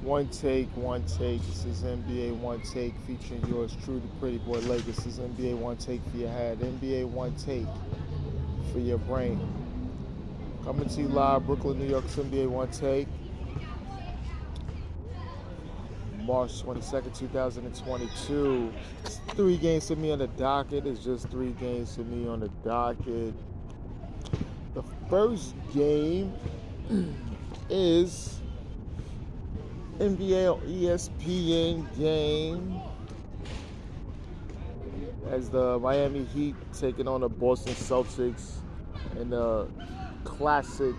One take, one take. This is NBA One Take featuring yours truly, Pretty Boy Lake. This is NBA One Take for your head, NBA One Take for your brain. Coming to you live, Brooklyn, New York. It's NBA One Take, March 22nd, 2022. It's 3 games to me on the docket. It's just 3 games to me on the docket. The first game is NBA on ESPN game as the Miami Heat taking on the Boston Celtics in a classic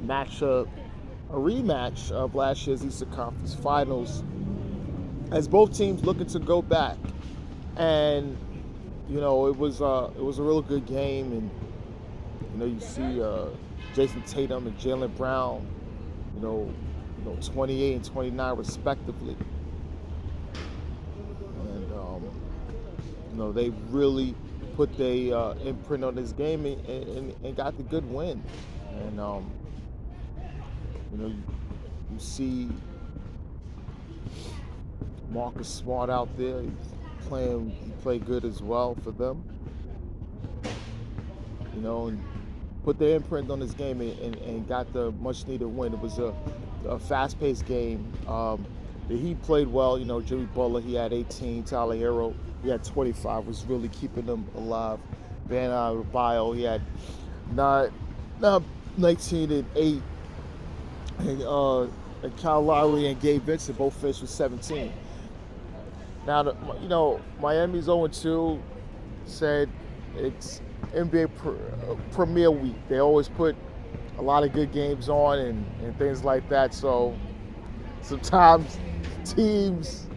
matchup, a rematch of last year's Eastern Conference Finals, as both teams looking to go back. And it was a real good game, and you see Jason Tatum and Jaylen Brown, 28 and 29 respectively. And they really put their imprint on this game and got the good win. And you see Marcus Smart out there. He played good as well for them. And put their imprint on this game and got the much needed win. It was a fast-paced game. The Heat played well. Jimmy Butler, he had 18. Tyler Hero, he had 25. Was really keeping them alive. Bam Adebayo, he had 19 and 8. And Kyle Lowry and Gabe Vincent both finished with 17. Now, Miami's 0-2. Said it's NBA Premier Week. They always put a lot of good games on and things like that. So sometimes teams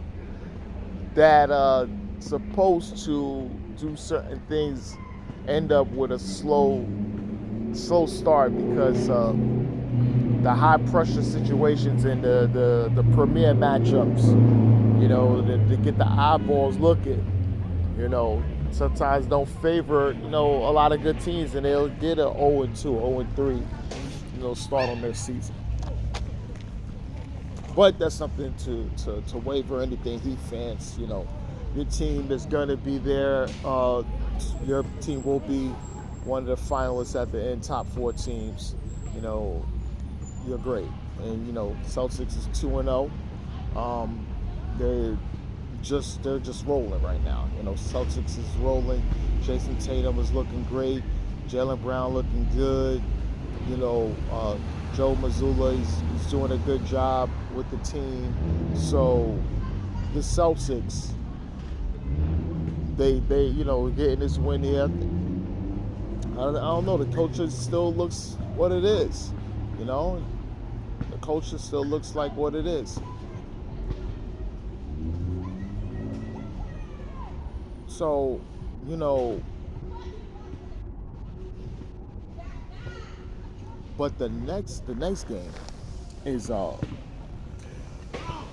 that are supposed to do certain things end up with a slow start because the high pressure situations and the premier matchups, to get the eyeballs looking, sometimes don't favor, a lot of good teams, and they'll get a 0-2, 0-3, start on their season. But that's something to waver anything Heat fans, your team is going to be there. Your team will be one of the finalists at the end, top 4 teams. You're great. And, Celtics is 2-0. They're just rolling right now. Celtics is rolling. Jason Tatum is looking great. Jaylen Brown looking good. Joe Mazzulla, he's doing a good job with the team. So the Celtics, they getting this win here. I don't know. The culture still looks what it is. The culture still looks like what it is. So, but the next game is the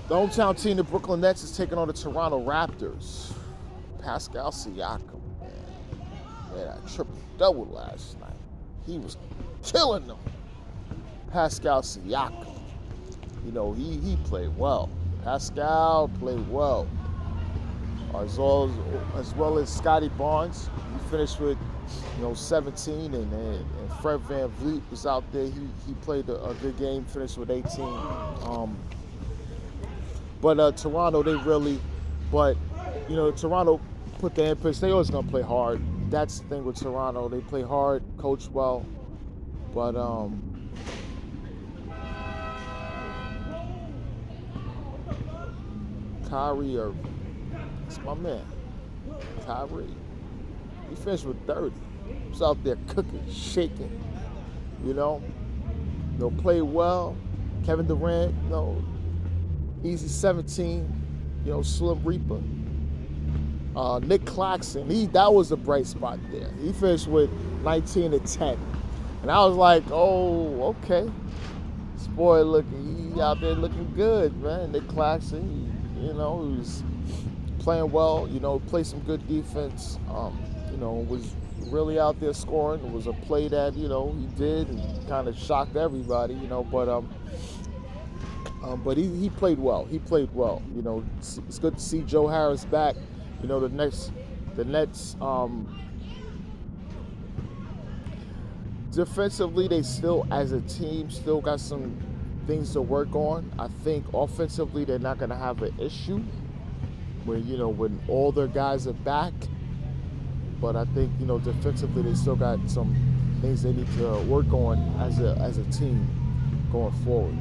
hometown team, the Brooklyn Nets, is taking on the Toronto Raptors. Pascal Siakam, man, had a triple-double last night. He was killing them. Pascal Siakam, he played well. Pascal played well. As well as Scotty Barnes. He finished with 17, and Fred VanVleet was out there. He played a good game, finished with 18. But Toronto, Toronto put their imprint. They always gonna play hard. That's the thing with Toronto. They play hard, coach well, but Kyrie Irving, that's my man. Kyrie, he finished with 30. He was out there cooking, shaking. Played well. Kevin Durant, easy 17. Slim Reaper. Nick Claxton, that was a bright spot there. He finished with 19 and 10. And I was like, oh, okay. This boy he out there looking good, man. Nick Claxton, he was playing well, played some good defense, was really out there scoring. It was a play that, he did and kind of shocked everybody, but But he played well. He played well. You know, it's good to see Joe Harris back. You know, the Nets defensively, they still, as a team, still got some things to work on. I think offensively, they're not going to have an issue when all their guys are back. But I think, defensively, they still got some things they need to work on as a team going forward.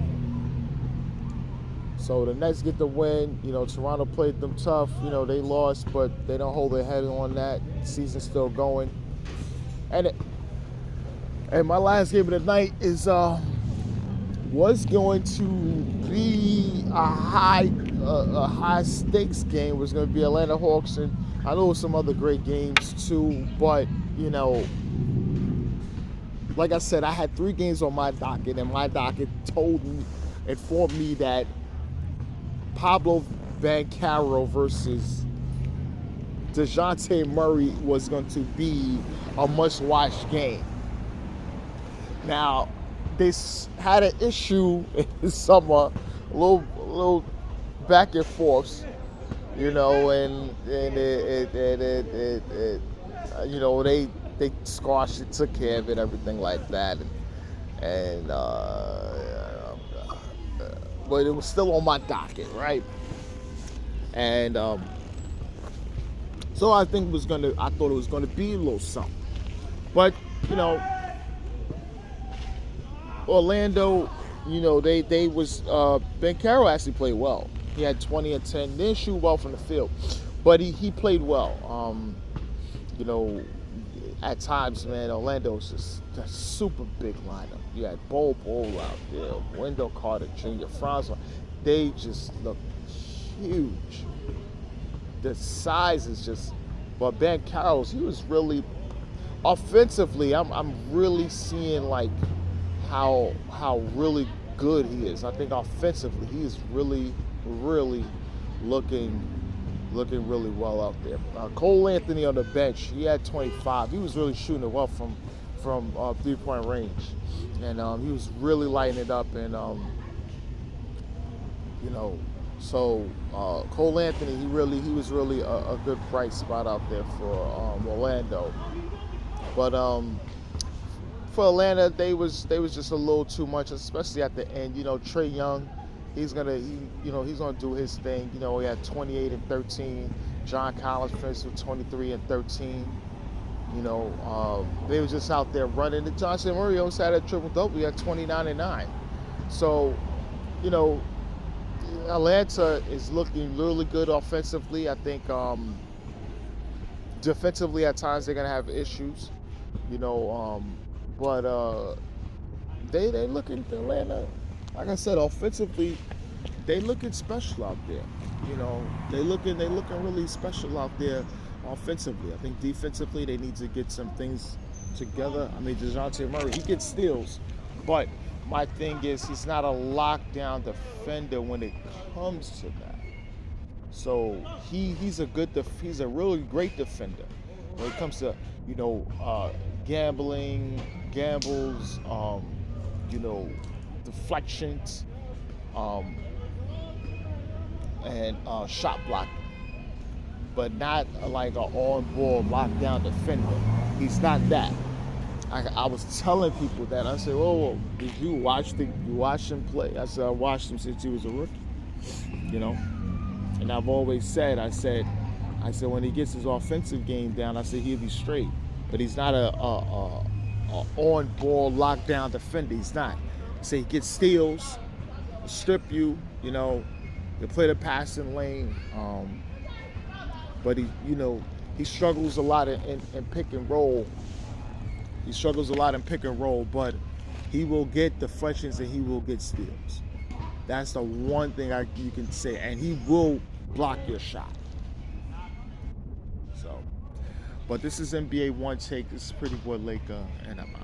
So the Nets get the win. Toronto played them tough. They lost, but they don't hold their head on that. Season's still going. And my last game of the night was going to be a high stakes game. It was going to be Atlanta Hawks, and I know some other great games too. But like I said, I had 3 games on my docket, and my docket informed me that Pablo Banchero versus Dejounte Murray was going to be a must-watch game. Now, they had an issue in the summer, a little back and forth, and they squashed it, took care of it, everything like that, but it was still on my docket, right? And so I thought it was gonna be a little something, but Orlando, Banchero actually played well. He had 20 and 10. Didn't shoot well from the field, but he played well. At times, man, Orlando's just a super big lineup. You had Bol out there, Wendell Carter Jr., Franz. They just look huge. The size is just. But Banchero, he was really offensively. I'm really seeing like how really good he is. I think offensively, he is really looking really well out there. Cole Anthony on the bench, he had 25. He was really shooting it well from 3-point range, and he was really lighting it up. And so Cole Anthony, he was really a good bright spot out there for Orlando. But for Atlanta, they was just a little too much, especially at the end. Trae Young, he's gonna do his thing. He had 28 and 13. John Collins finished with 23 and 13. They was just out there running. And Dejounte Murray also had a triple-double. He had 29 and 9. So, Atlanta is looking really good offensively. I think defensively at times they're gonna have issues. But they looking, Atlanta, like I said, offensively, they looking special out there. They looking really special out there offensively. I think defensively they need to get some things together. I mean, Dejounte Murray, he gets steals, but my thing is he's not a lockdown defender when it comes to that. So he's a really great defender when it comes to gambles, deflections, and shot blocking, but not like an on-ball lockdown defender. He's not that. I was telling people that. I said, "Oh, did you watch him play?" I said, "I watched him since he was a rookie." And I've always said, I said when he gets his offensive game down, I said he'll be straight. But he's not a on-ball lockdown defender. He's not. I say he gets steals, strip you. He'll play the passing lane. But he struggles a lot in pick and roll. He struggles a lot in pick and roll, but he will get deflections and he will get steals. That's the one thing you can say, and he will block your shot. So, but this is NBA Onetake. This is Pretty Boy Laker, and I'm out.